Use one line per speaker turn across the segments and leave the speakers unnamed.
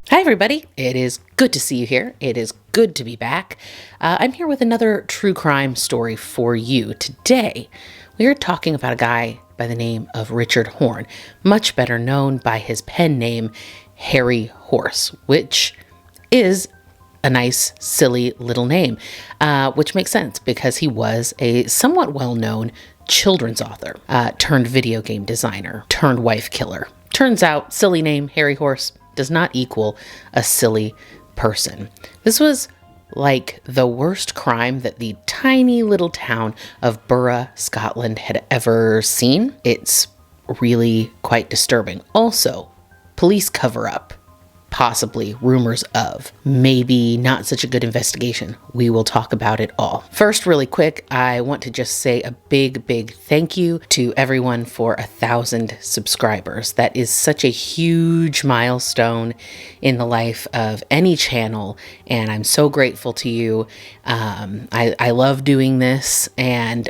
Hi, everybody. It is good to see you here. It is good to be back. I'm here with another true crime story for you. Today, we are talking about a guy by the name of Richard Horne, much better known by his pen name, Harry Horse, which is a nice, silly little name, which makes sense because he was a somewhat well-known children's author, turned video game designer, turned wife killer. Turns out, silly name, Harry Horse, does not equal a silly person. This was like the worst crime that the tiny little town of Burra, Scotland had ever seen. It's really quite disturbing. Also, police cover-up. Possibly rumors of, maybe not such a good investigation. We will talk about it all. First, really quick, I want to just say a big thank you to everyone for 1,000 subscribers. That is such a huge milestone in the life of any channel, and I'm so grateful to you. I love doing this, and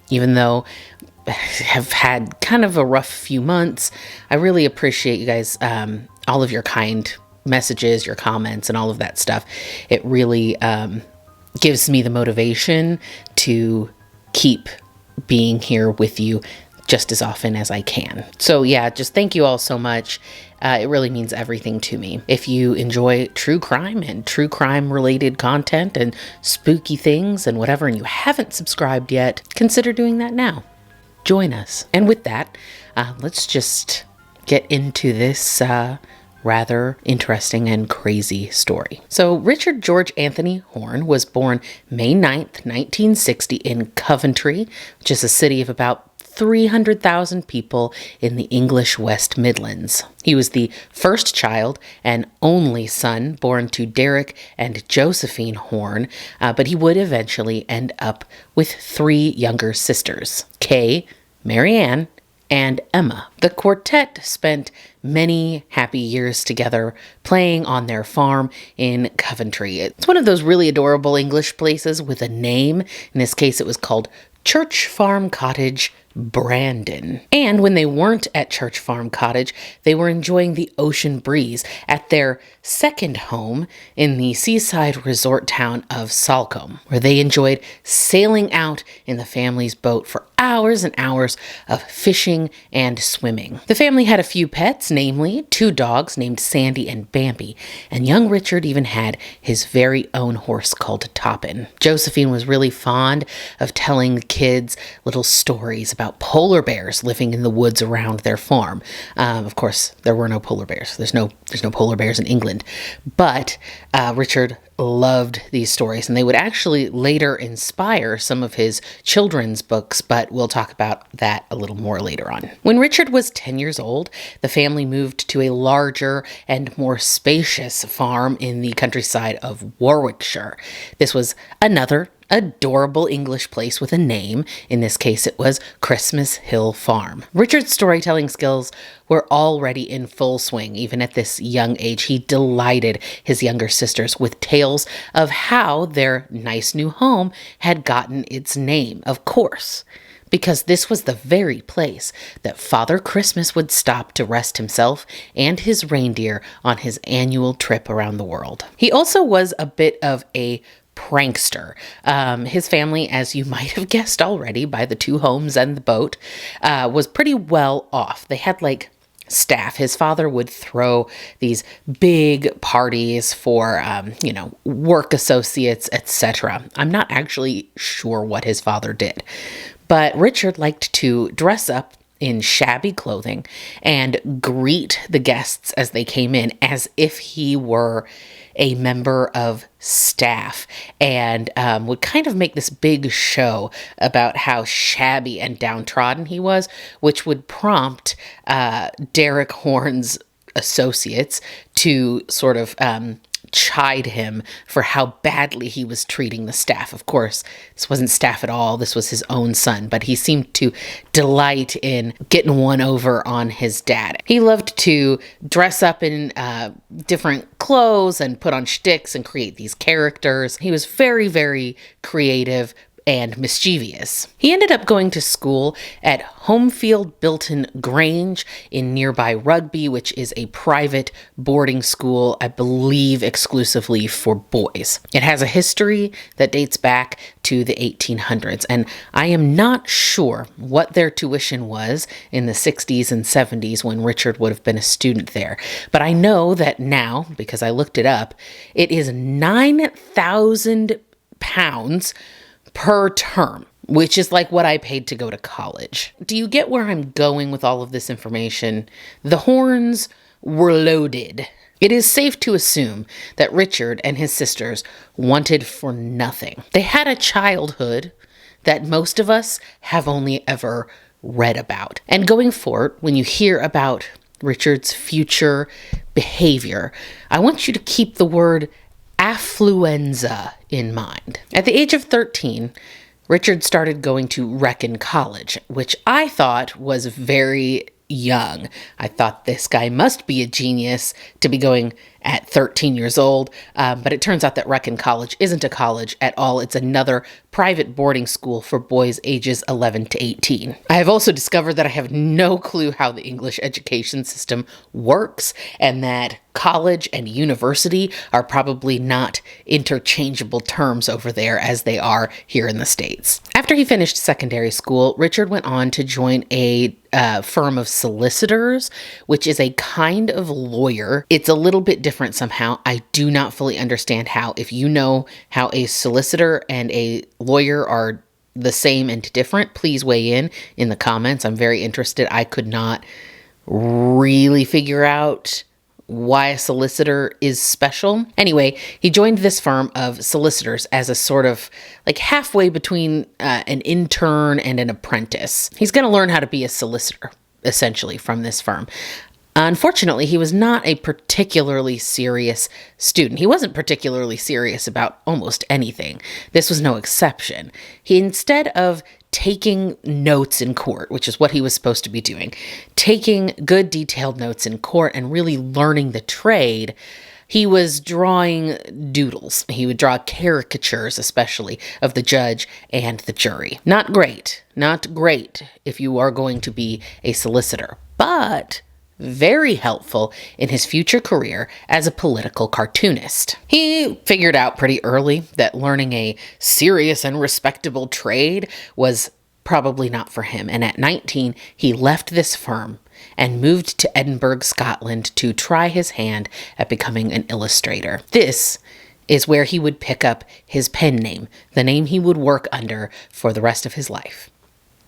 even though I have had kind of a rough few months, I really appreciate you guys, all of your kind messages, your comments, and all of that stuff. It really gives me the motivation to keep being here with you just as often as I can. So yeah, just thank you all so much. It really means everything to me. If you enjoy true crime and true crime related content and spooky things and whatever, and you haven't subscribed yet, consider doing that now. Join us. And with that, let's just get into this rather interesting and crazy story. So Richard George Anthony Horne was born May 9th, 1960 in Coventry, which is a city of about 300,000 people in the English West Midlands. He was the first child and only son born to Derek and Josephine Horne, but he would eventually end up with 3 younger sisters, Kay, Marianne, and Emma. The quartet spent many happy years together playing on their farm in Coventry. It's one of those really adorable English places with a name. In this case, it was called Church Farm Cottage, Brandon. And when they weren't at Church Farm Cottage, they were enjoying the ocean breeze at their second home in the seaside resort town of Salcombe, where they enjoyed sailing out in the family's boat for hours and hours of fishing and swimming. The family had a few pets, namely 2 dogs named Sandy and Bambi, and young Richard even had his very own horse called Toppin. Josephine was really fond of telling the kids little stories about polar bears living in the woods around their farm. Of course, there were no polar bears. There's no polar bears in England, but Richard loved these stories, and they would actually later inspire some of his children's books, but we'll talk about that a little more later on. When Richard was 10 years old, the family moved to a larger and more spacious farm in the countryside of Warwickshire. This was another adorable English place with a name. In this case, it was Christmas Hill Farm. Richard's storytelling skills were already in full swing. Even at this young age, he delighted his younger sisters with tales of how their nice new home had gotten its name. Of course, because this was the very place that Father Christmas would stop to rest himself and his reindeer on his annual trip around the world. He also was a bit of a prankster. His family, as you might have guessed already by the 2 homes and the boat, was pretty well off. They had staff. His father would throw these big parties for, work associates, etc. I'm not actually sure what his father did, but Richard liked to dress up in shabby clothing and greet the guests as they came in as if he were a member of staff, and would kind of make this big show about how shabby and downtrodden he was, which would prompt Derek Horne's associates to sort of chide him for how badly he was treating the staff. Of course, this wasn't staff at all. This was his own son, but he seemed to delight in getting one over on his dad. He loved to dress up in different clothes and put on shticks and create these characters. He was very, very creative and mischievous. He ended up going to school at Homefield Bilton Grange in nearby Rugby, which is a private boarding school, I believe exclusively for boys. It has a history that dates back to the 1800s, and I am not sure what their tuition was in the 60s and 70s when Richard would have been a student there. But I know that now, because I looked it up, it is £9,000 per term, which is like what I paid to go to college. Do you get where I'm going with all of this information? The Hornes were loaded. It is safe to assume that Richard and his sisters wanted for nothing. They had a childhood that most of us have only ever read about. And going forward, when you hear about Richard's future behavior, I want you to keep the word affluenza in mind. At the age of 13, Richard started going to Wrekin College, which I thought was very young. I thought this guy must be a genius to be going at 13 years old, but it turns out that Wrekin College isn't a college at all. It's another private boarding school for boys ages 11 to 18. I have also discovered that I have no clue how the English education system works, and that college and university are probably not interchangeable terms over there as they are here in the States. After he finished secondary school, Richard went on to join a firm of solicitors, which is a kind of lawyer. It's a little bit different somehow. I do not fully understand how. If you know how a solicitor and a lawyer are the same and different, please weigh in the comments. I'm very interested. I could not really figure out why a solicitor is special. Anyway, he joined this firm of solicitors as a sort of like halfway between an intern and an apprentice. He's going to learn how to be a solicitor, essentially, from this firm. Unfortunately, he was not a particularly serious student. He wasn't particularly serious about almost anything. This was no exception. He, instead of taking notes in court, which is what he was supposed to be doing, taking good detailed notes in court and really learning the trade, he was drawing doodles. He would draw caricatures, especially, of the judge and the jury. Not great if you are going to be a solicitor, but very helpful in his future career as a political cartoonist. He figured out pretty early that learning a serious and respectable trade was probably not for him, and at 19, he left this firm and moved to Edinburgh, Scotland to try his hand at becoming an illustrator. This is where he would pick up his pen name, the name he would work under for the rest of his life.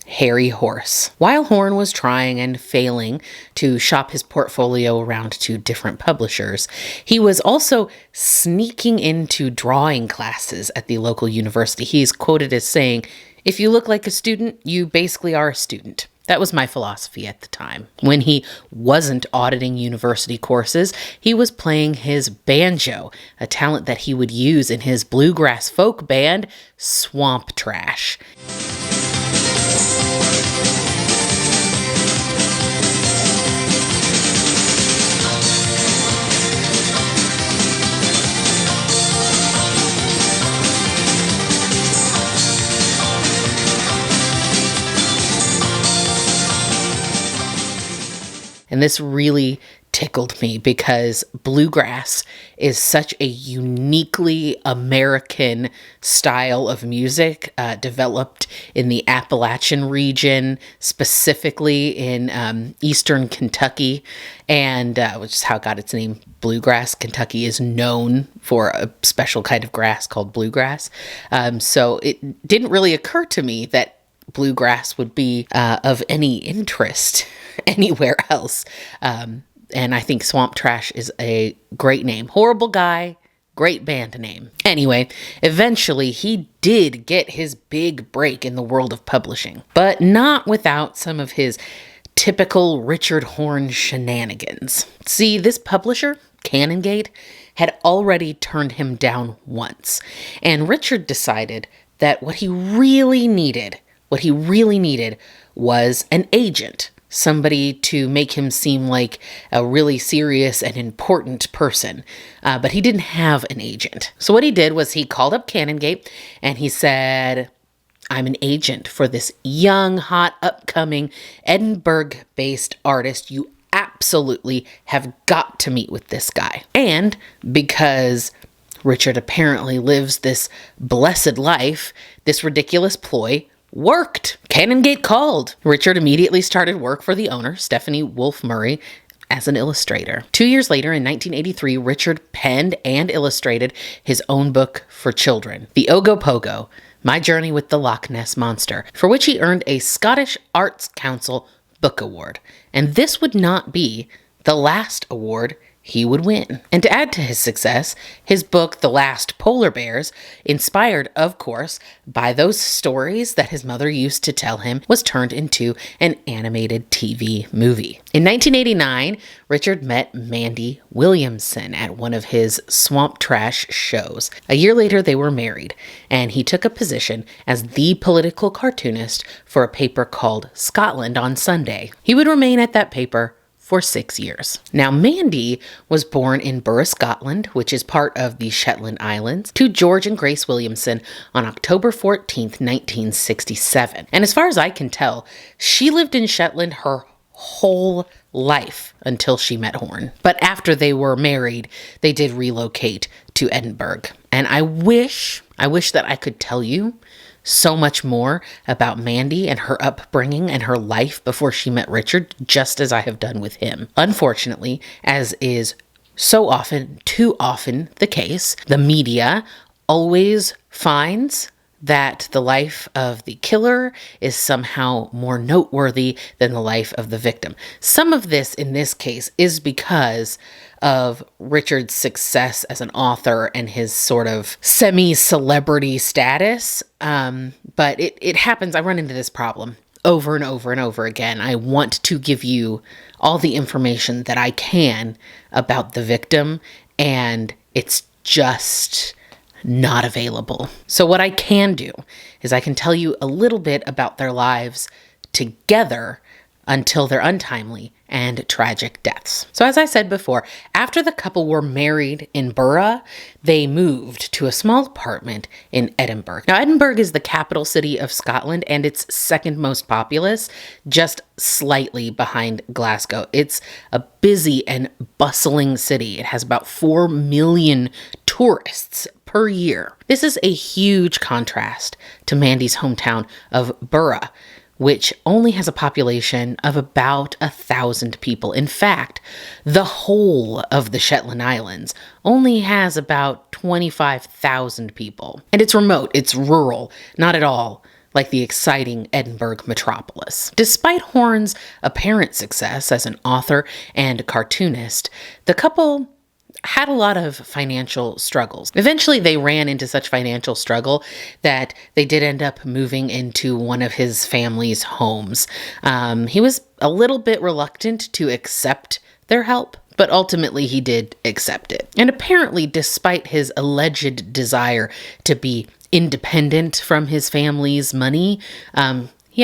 Harry Horse. While Horne was trying and failing to shop his portfolio around to different publishers, he was also sneaking into drawing classes at the local university. He is quoted as saying, "If you look like a student, you basically are a student." That was my philosophy at the time. When he wasn't auditing university courses, he was playing his banjo, a talent that he would use in his bluegrass folk band, Swamptrash. And this really tickled me because bluegrass is such a uniquely American style of music, developed in the Appalachian region, specifically in eastern Kentucky, and which is how it got its name, bluegrass. Kentucky is known for a special kind of grass called bluegrass. So it didn't really occur to me that bluegrass would be of any interest anywhere else. And I think Swamptrash is a great name. Horrible guy, great band name. Anyway, eventually he did get his big break in the world of publishing, but not without some of his typical Richard Horne shenanigans. See, this publisher, Canongate, had already turned him down once, and Richard decided that what he really needed was an agent. Somebody to make him seem like a really serious and important person. But he didn't have an agent. So what he did was he called up Canongate and he said, I'm an agent for this young, hot, upcoming Edinburgh-based artist. You absolutely have got to meet with this guy. And because Richard apparently lives this blessed life, this ridiculous ploy worked. Canongate called. Richard immediately started work for the owner, Stephanie Wolfe Murray, as an illustrator. 2 years later, in 1983, Richard penned and illustrated his own book for children, The Ogopogo, My Journey with the Loch Ness Monster, for which he earned a Scottish Arts Council Book Award. And this would not be the last award he would win. And to add to his success, his book, The Last Polar Bears, inspired, of course, by those stories that his mother used to tell him, was turned into an animated TV movie. In 1989, Richard met Mandy Williamson at one of his Swamptrash shows. A year later, they were married, and he took a position as the political cartoonist for a paper called Scotland on Sunday. He would remain at that paper for 6 years. Now, Mandy was born in Burra, Scotland, which is part of the Shetland Islands, to George and Grace Williamson on October 14th, 1967. And as far as I can tell, she lived in Shetland her whole life until she met Horne. But after they were married, they did relocate to Edinburgh. And I wish that I could tell you so much more about Mandy and her upbringing and her life before she met Richard, just as I have done with him. Unfortunately, as is so often, too often the case, the media always finds that the life of the killer is somehow more noteworthy than the life of the victim. Some of this, in this case, is because of Richard's success as an author and his sort of semi-celebrity status. But it happens. I run into this problem over and over and over again. I want to give you all the information that I can about the victim, and it's just not available. So what I can do is I can tell you a little bit about their lives together until their untimely and tragic deaths. So as I said before, after the couple were married in Burra, they moved to a small apartment in Edinburgh. Now, Edinburgh is the capital city of Scotland, and it's second most populous, just slightly behind Glasgow. It's a busy and bustling city. It has about 4 million tourists per year. This is a huge contrast to Mandy's hometown of Burra, which only has a population of about 1,000 people. In fact, the whole of the Shetland Islands only has about 25,000 people. And it's remote, it's rural, not at all like the exciting Edinburgh metropolis. Despite Horne's apparent success as an author and cartoonist, the couple had a lot of financial struggles. Eventually, they ran into such financial struggle that they did end up moving into one of his family's homes. He was a little bit reluctant to accept their help, but ultimately he did accept it. And apparently, despite his alleged desire to be independent from his family's money, he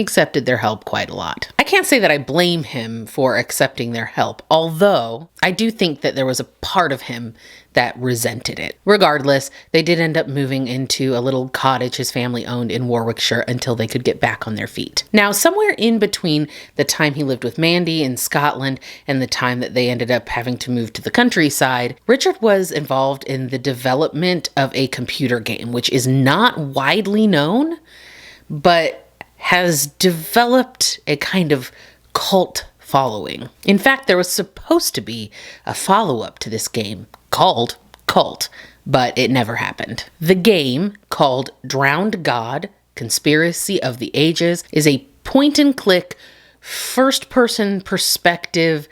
accepted their help quite a lot. I can't say that I blame him for accepting their help, although I do think that there was a part of him that resented it. Regardless, they did end up moving into a little cottage his family owned in Warwickshire until they could get back on their feet. Now, somewhere in between the time he lived with Mandy in Scotland and the time that they ended up having to move to the countryside, Richard was involved in the development of a computer game, which is not widely known, but has developed a kind of cult following. In fact, there was supposed to be a follow-up to this game called Cult, but it never happened. The game, called Drowned God: Conspiracy of the Ages, is a point-and-click, first-person perspective,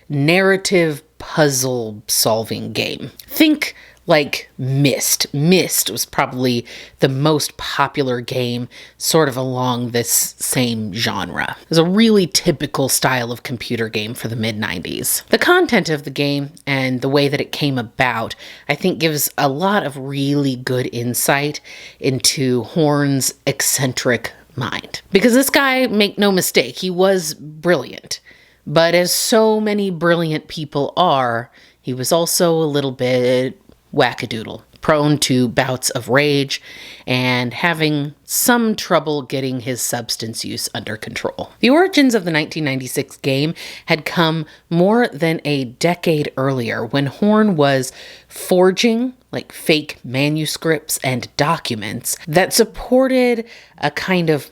narrative puzzle-solving game. Think like Myst. Myst was probably the most popular game sort of along this same genre. It was a really typical style of computer game for the mid-90s. The content of the game and the way that it came about, I think, gives a lot of really good insight into Horne's eccentric mind. Because this guy, make no mistake, he was brilliant. But as so many brilliant people are, he was also a little bit wackadoodle. prone to bouts of rage, and having some trouble getting his substance use under control. The origins of the 1996 game had come more than a decade earlier when Horne was forging fake manuscripts and documents that supported a kind of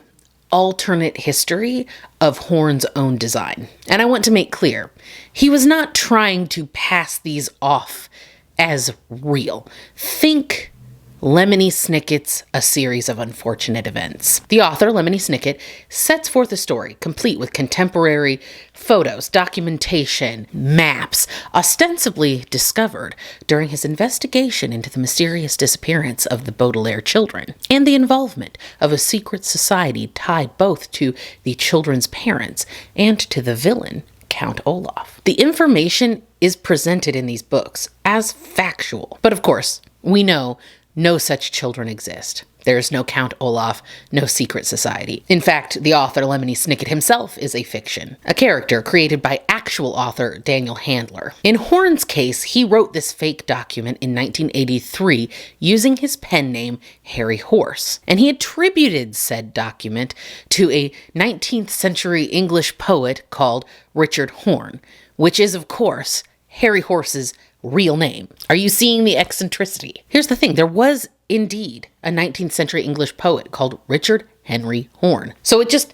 alternate history of Horne's own design. And I want to make clear, he was not trying to pass these off as real. Think Lemony Snicket's A Series of Unfortunate Events. The author, Lemony Snicket, sets forth a story complete with contemporary photos, documentation, maps, ostensibly discovered during his investigation into the mysterious disappearance of the Baudelaire children, and the involvement of a secret society tied both to the children's parents and to the villain, Count Olaf. The information is presented in these books as factual, but of course, we know no such children exist. There is no Count Olaf, no secret society. In fact, the author Lemony Snicket himself is a fiction, a character created by actual author Daniel Handler. In Horne's case, he wrote this fake document in 1983 using his pen name Harry Horse, and he attributed said document to a 19th century English poet called Richard Horne, which is, of course, Harry Horse's real name. Are you seeing the eccentricity? Here's the thing. There was indeed a 19th century English poet called Richard Henry Horne. So it just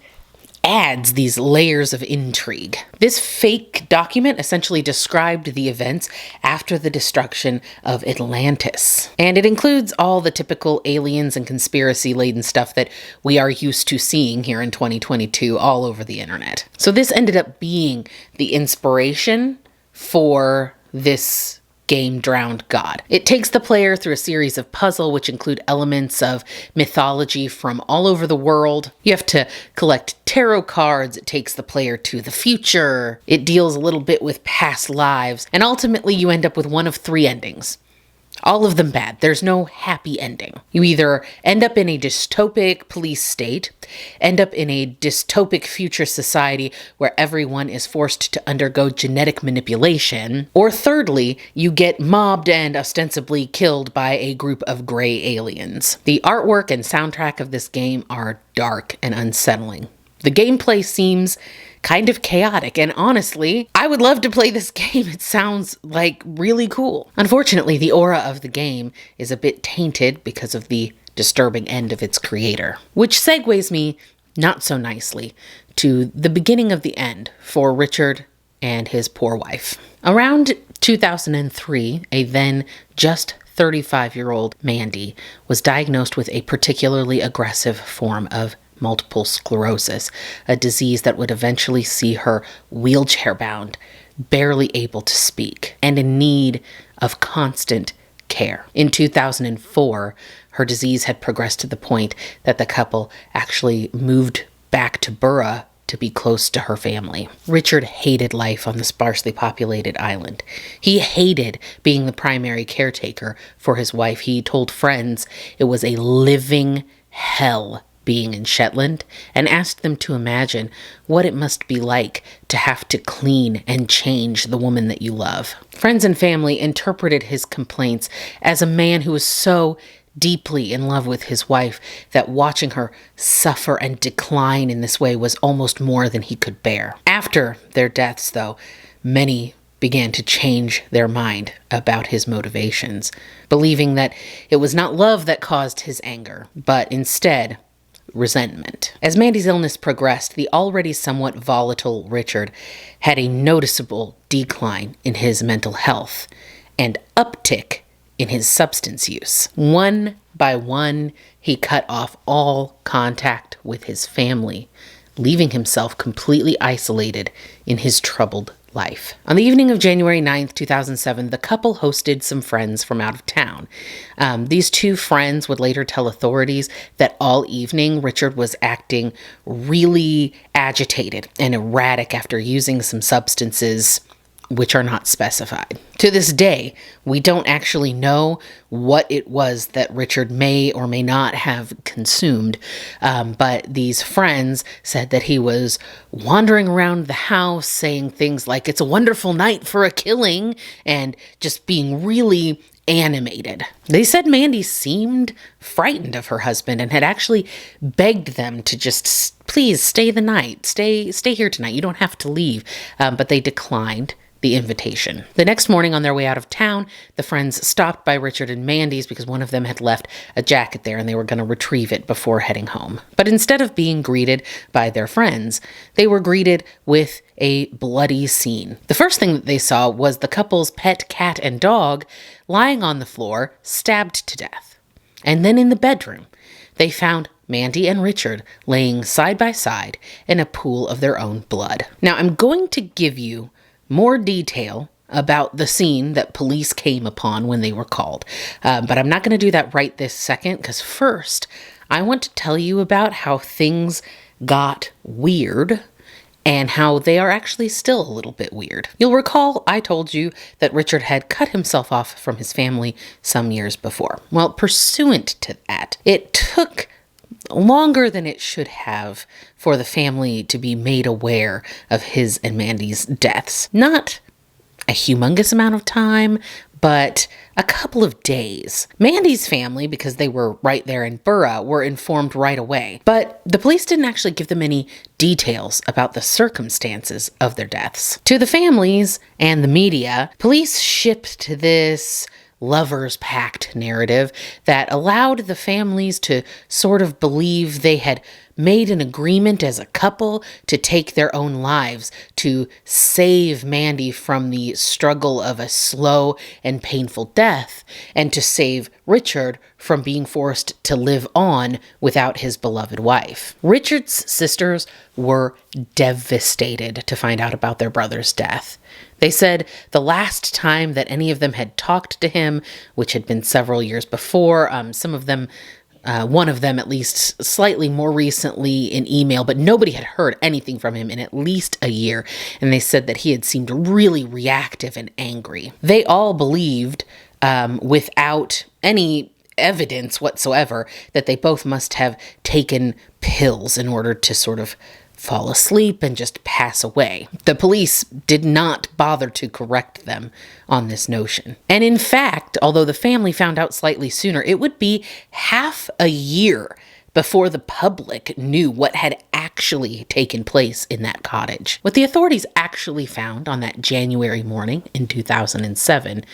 adds these layers of intrigue. This fake document essentially described the events after the destruction of Atlantis. And it includes all the typical aliens and conspiracy-laden stuff that we are used to seeing here in 2022 all over the internet. So this ended up being the inspiration for this game Drowned God. It takes the player through a series of puzzles which include elements of mythology from all over the world. You have to collect tarot cards. It takes the player to the future. It deals a little bit with past lives. And ultimately you end up with one of three endings. All of them bad. There's no happy ending. You either end up in a dystopic police state, end up in a dystopic future society where everyone is forced to undergo genetic manipulation, or thirdly, you get mobbed and ostensibly killed by a group of gray aliens. The artwork and soundtrack of this game are dark and unsettling. The gameplay seems kind of chaotic, and honestly, I would love to play this game. It sounds really cool. Unfortunately, the aura of the game is a bit tainted because of the disturbing end of its creator, which segues me not so nicely to the beginning of the end for Richard and his poor wife. Around 2003, a then just 35-year-old Mandy was diagnosed with a particularly aggressive form of multiple sclerosis, a disease that would eventually see her wheelchair-bound, barely able to speak, and in need of constant care. In 2004, her disease had progressed to the point that the couple actually moved back to Burra to be close to her family. Richard hated life on the sparsely populated island. He hated being the primary caretaker for his wife. He told friends it was a living hell being in Shetland, and asked them to imagine what it must be like to have to clean and change the woman that you love. Friends and family interpreted his complaints as a man who was so deeply in love with his wife that watching her suffer and decline in this way was almost more than he could bear. After their deaths, though, many began to change their mind about his motivations, believing that it was not love that caused his anger, but instead resentment. As Mandy's illness progressed, the already somewhat volatile Richard had a noticeable decline in his mental health and uptick in his substance use. One by one, he cut off all contact with his family, leaving himself completely isolated in his troubled life. On the evening of January 9th, 2007, the couple hosted some friends from out of town. These two friends would later tell authorities that all evening Richard was acting really agitated and erratic after using some substances which are not specified. To this day, we don't actually know what it was that Richard may or may not have consumed, but these friends said that he was wandering around the house saying things like, "It's a wonderful night for a killing," and just being really animated. They said Mandy seemed frightened of her husband and had actually begged them to just please stay the night, stay here tonight. You don't have to leave. But they declined the invitation. The next morning on their way out of town, the friends stopped by Richard and Mandy's because one of them had left a jacket there and they were going to retrieve it before heading home. But instead of being greeted by their friends, they were greeted with a bloody scene. The first thing that they saw was the couple's pet cat and dog lying on the floor, stabbed to death. And then in the bedroom, they found Mandy and Richard laying side by side in a pool of their own blood. Now, I'm going to give you more detail about the scene that police came upon when they were called. But I'm not going to do that right this second, because first, I want to tell you about how things got weird and how they are actually still a little bit weird. You'll recall I told you that Richard had cut himself off from his family some years before. Well, pursuant to that, it took longer than it should have for the family to be made aware of his and Mandy's deaths. Not a humongous amount of time, but a couple of days. Mandy's family, because they were right there in Burra, were informed right away. But the police didn't actually give them any details about the circumstances of their deaths. To the families and the media, police shipped this lover's pact narrative that allowed the families to sort of believe they had made an agreement as a couple to take their own lives to save Mandy from the struggle of a slow and painful death, and to save Richard from being forced to live on without his beloved wife. Richard's sisters were devastated to find out about their brother's death. They said the last time that any of them had talked to him, which had been several years before, one of them at least slightly more recently in email, but nobody had heard anything from him in at least a year. And they said that he had seemed really reactive and angry. They all believed, without any evidence whatsoever, that they both must have taken pills in order to sort of fall asleep and just pass away. The police did not bother to correct them on this notion. And in fact, although the family found out slightly sooner, it would be half a year before the public knew what had actually taken place in that cottage. What the authorities actually found on that January morning in 2007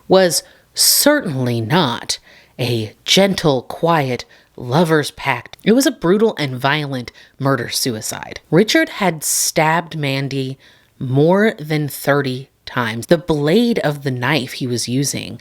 was certainly not a gentle, quiet lover's pact. It was a brutal and violent murder-suicide. Richard had stabbed Mandy more than 30 times. The blade of the knife he was using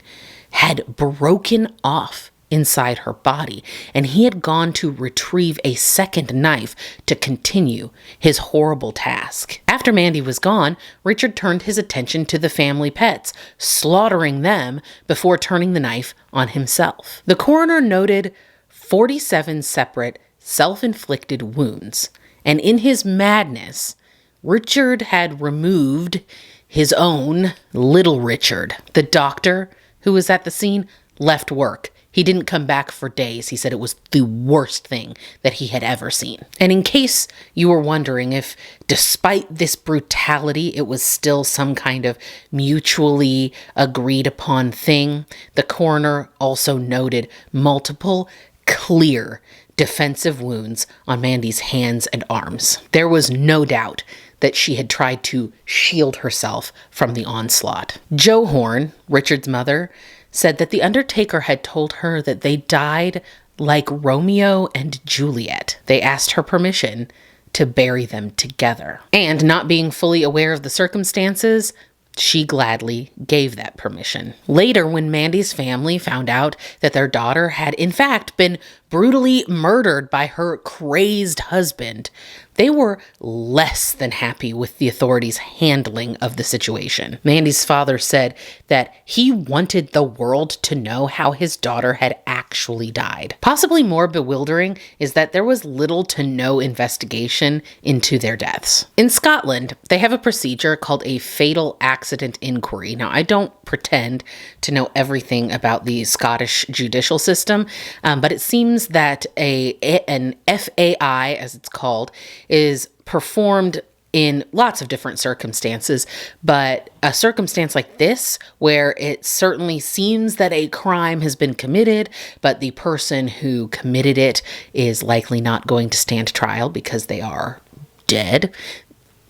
had broken off inside her body, and he had gone to retrieve a second knife to continue his horrible task. After Mandy was gone, Richard turned his attention to the family pets, slaughtering them before turning the knife on himself. The coroner noted 47 separate self-inflicted wounds, and in his madness, Richard had removed his own little Richard. The doctor who was at the scene left work. He didn't come back for days. He said it was the worst thing that he had ever seen. And in case you were wondering if, despite this brutality, it was still some kind of mutually agreed upon thing, the coroner also noted multiple clear defensive wounds on Mandy's hands and arms. There was no doubt that she had tried to shield herself from the onslaught. Jo Horne, Richard's mother, said that the undertaker had told her that they died like Romeo and Juliet. They asked her permission to bury them together. And not being fully aware of the circumstances, she gladly gave that permission. Later, when Mandy's family found out that their daughter had in fact been brutally murdered by her crazed husband, they were less than happy with the authorities' handling of the situation. Mandy's father said that he wanted the world to know how his daughter had actually died. Possibly more bewildering is that there was little to no investigation into their deaths. In Scotland, they have a procedure called a fatal accident inquiry. Now, I don't pretend to know everything about the Scottish judicial system, but it seems that an FAI, as it's called, is performed in lots of different circumstances, but a circumstance like this, where it certainly seems that a crime has been committed, but the person who committed it is likely not going to stand trial because they are dead,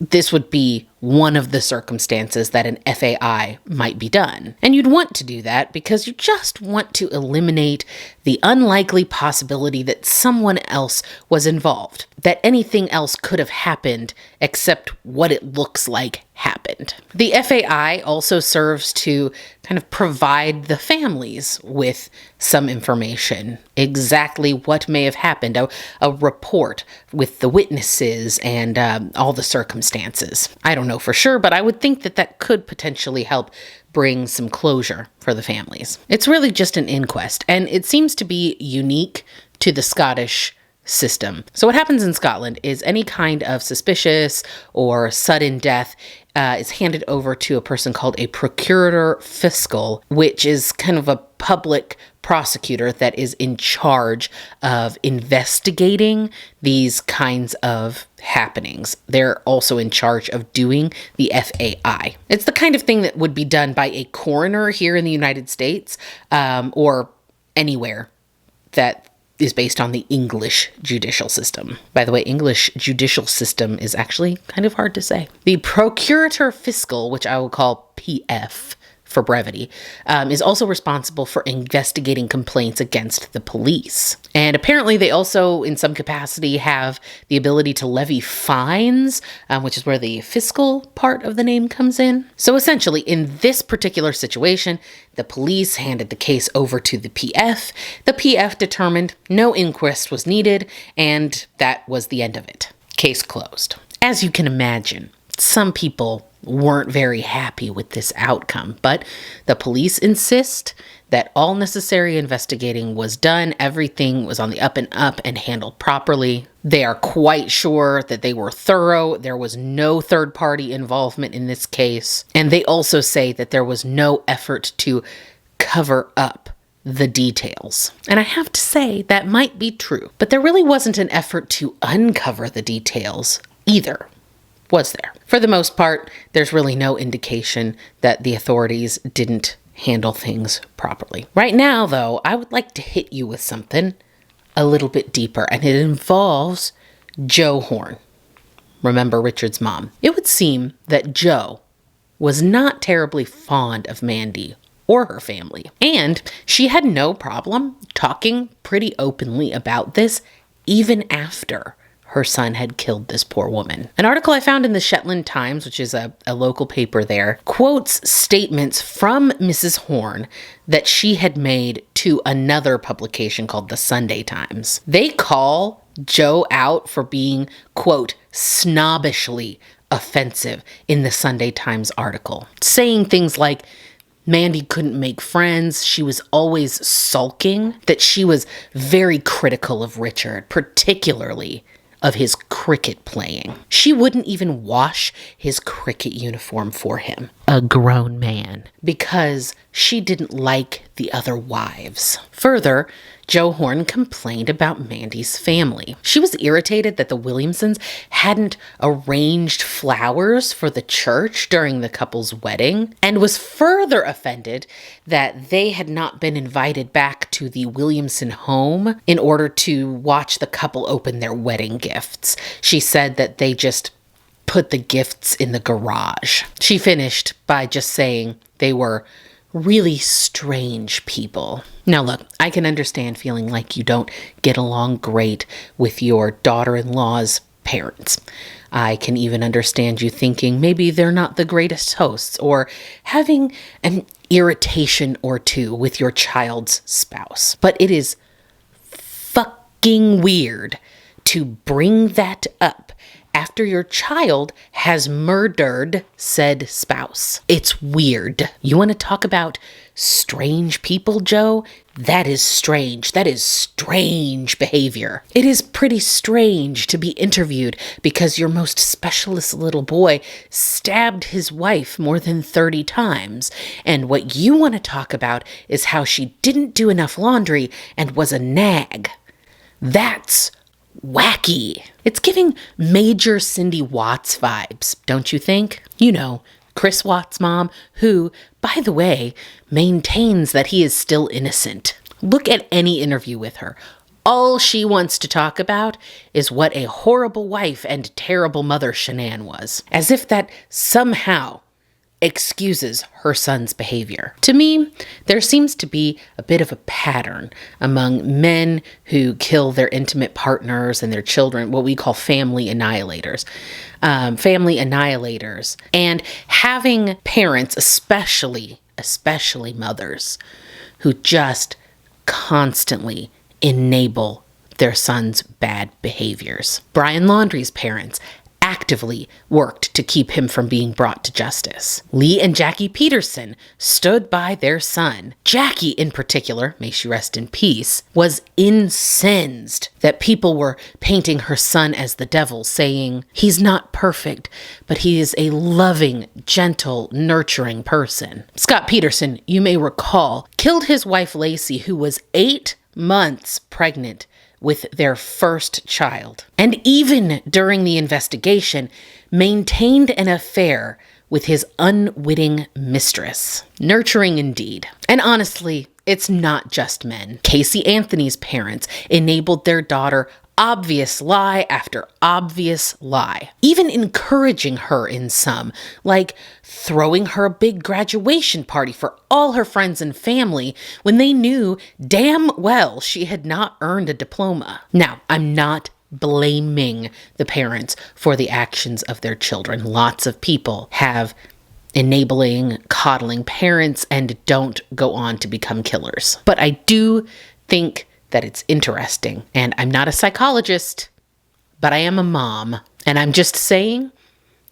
this would be one of the circumstances that an FAI might be done. And you'd want to do that because you just want to eliminate the unlikely possibility that someone else was involved, that anything else could have happened except what it looks like happened. The FAI also serves to kind of provide the families with some information, exactly what may have happened, a report with the witnesses and all the circumstances. I don't know for sure, but I would think that that could potentially help bring some closure for the families. It's really just an inquest, and it seems to be unique to the Scottish system. So what happens in Scotland is any kind of suspicious or sudden death is handed over to a person called a procurator fiscal, which is kind of a public prosecutor that is in charge of investigating these kinds of happenings. They're also in charge of doing the FAI. It's the kind of thing that would be done by a coroner here in the United States, or anywhere that is based on the English judicial system. By the way, English judicial system is actually kind of hard to say. The procurator fiscal, which I will call PF for brevity, is also responsible for investigating complaints against the police. And apparently they also, in some capacity, have the ability to levy fines, which is where the fiscal part of the name comes in. So essentially, in this particular situation, the police handed the case over to the PF. The PF determined no inquest was needed, and that was the end of it. Case closed. As you can imagine, some people weren't very happy with this outcome, but the police insist that all necessary investigating was done. Everything was on the up and up and handled properly. They are quite sure that they were thorough. There was no third-party involvement in this case. And they also say that there was no effort to cover up the details. And I have to say that might be true, but there really wasn't an effort to uncover the details either, was there? For the most part, there's really no indication that the authorities didn't handle things properly. Right now, though, I would like to hit you with something a little bit deeper, and it involves Jo Horne. Remember Richard's mom. It would seem that Jo was not terribly fond of Mandy or her family, and she had no problem talking pretty openly about this even after her son had killed this poor woman. An article I found in the Shetland Times, which is a local paper there, quotes statements from Mrs. Horne that she had made to another publication called the Sunday Times. They call Jo out for being, quote, snobbishly offensive in the Sunday Times article, saying things like, Mandy couldn't make friends, she was always sulking, that she was very critical of Richard, particularly of his cricket playing. She wouldn't even wash his cricket uniform for him, a grown man, because she didn't like the other wives. Further, Jo Horne complained about Mandy's family. She was irritated that the Williamsons hadn't arranged flowers for the church during the couple's wedding, and was further offended that they had not been invited back to the Williamson home in order to watch the couple open their wedding gifts. She said that they just put the gifts in the garage. She finished by just saying they were really strange people. Now look, I can understand feeling like you don't get along great with your daughter-in-law's parents. I can even understand you thinking maybe they're not the greatest hosts, or having an irritation or two with your child's spouse. But it is fucking weird to bring that up after your child has murdered said spouse. It's weird. You want to talk about strange people, Jo? That is strange. That is strange behavior. It is pretty strange to be interviewed because your most specialist little boy stabbed his wife more than 30 times. And what you want to talk about is how she didn't do enough laundry and was a nag. That's wacky. It's giving Major Cindy Watts vibes, don't you think? You know, Chris Watts' mom, who, by the way, maintains that he is still innocent. Look at any interview with her. All she wants to talk about is what a horrible wife and terrible mother Shanann was, as if that somehow excuses her son's behavior. To me, there seems to be a bit of a pattern among men who kill their intimate partners and their children, what we call family annihilators. And having parents, especially mothers, who just constantly enable their son's bad behaviors. Brian Laundrie's parents actively worked to keep him from being brought to justice. Lee and Jackie Peterson stood by their son. Jackie, in particular, may she rest in peace, was incensed that people were painting her son as the devil, saying, "He's not perfect, but he is a loving, gentle, nurturing person." Scott Peterson, you may recall, killed his wife Lacey, who was 8 months pregnant with their first child, and even during the investigation, maintained an affair with his unwitting mistress. Nurturing indeed. And honestly, it's not just men. Casey Anthony's parents enabled their daughter obvious lie after obvious lie, even encouraging her in some, like throwing her a big graduation party for all her friends and family when they knew damn well she had not earned a diploma. Now, I'm not blaming the parents for the actions of their children. Lots of people have enabling, coddling parents and don't go on to become killers. But I do think that it's interesting. And I'm not a psychologist, but I am a mom. And I'm just saying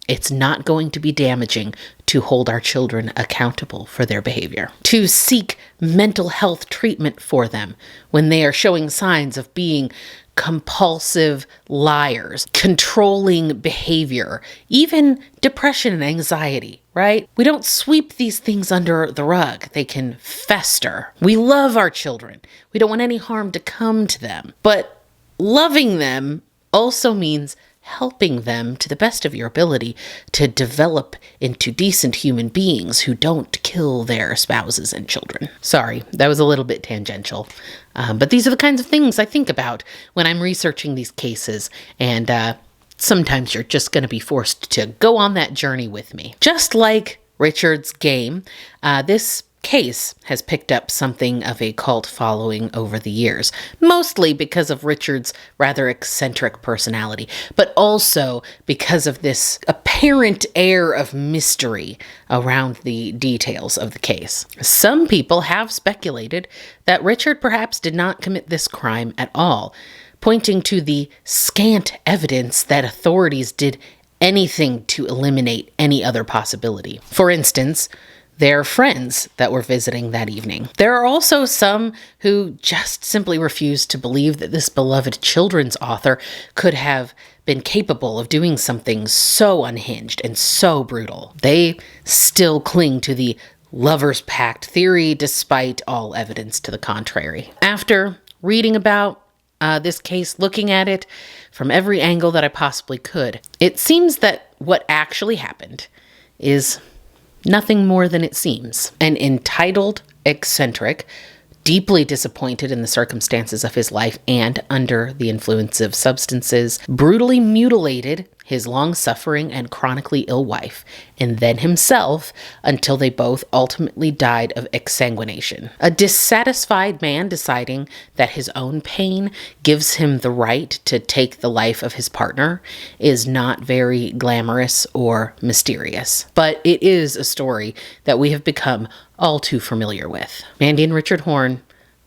it's not going to be damaging to hold our children accountable for their behavior, to seek mental health treatment for them when they are showing signs of being compulsive liars, controlling behavior, even depression and anxiety, right? We don't sweep these things under the rug. They can fester. We love our children. We don't want any harm to come to them. But loving them also means helping them to the best of your ability to develop into decent human beings who don't kill their spouses and children. Sorry, that was a little bit tangential. But these are the kinds of things I think about when I'm researching these cases, and sometimes you're just going to be forced to go on that journey with me. Just like Richard's game, this case has picked up something of a cult following over the years, mostly because of Richard's rather eccentric personality, but also because of this apparent air of mystery around the details of the case. Some people have speculated that Richard perhaps did not commit this crime at all, pointing to the scant evidence that authorities did anything to eliminate any other possibility. For instance, their friends that were visiting that evening. There are also some who just simply refuse to believe that this beloved children's author could have been capable of doing something so unhinged and so brutal. They still cling to the lover's pact theory despite all evidence to the contrary. After reading about this case, looking at it from every angle that I possibly could, it seems that what actually happened is nothing more than it seems. An entitled eccentric, deeply disappointed in the circumstances of his life and under the influence of substances, brutally mutilated his long-suffering and chronically ill wife, and then himself, until they both ultimately died of exsanguination. A dissatisfied man deciding that his own pain gives him the right to take the life of his partner is not very glamorous or mysterious. But it is a story that we have become all too familiar with. Mandy and Richard Horne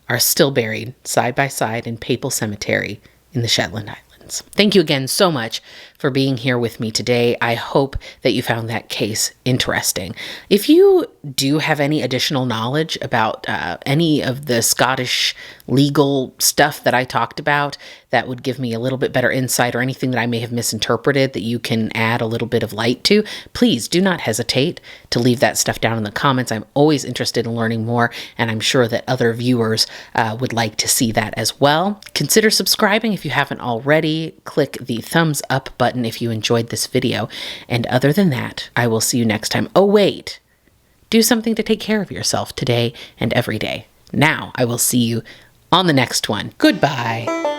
are still buried side by side in Papal Cemetery in the Shetland Islands. Thank you again so much for being here with me today. I hope that you found that case interesting. If you do have any additional knowledge about any of the Scottish legal stuff that I talked about that would give me a little bit better insight, or anything that I may have misinterpreted that you can add a little bit of light to, please do not hesitate to leave that stuff down in the comments. I'm always interested in learning more, and I'm sure that other viewers would like to see that as well. Consider subscribing if you haven't already. Click the thumbs up button if you enjoyed this video. And other than that, I will see you next time. Oh, wait. Do something to take care of yourself today and every day. Now I will see you on the next one. Goodbye.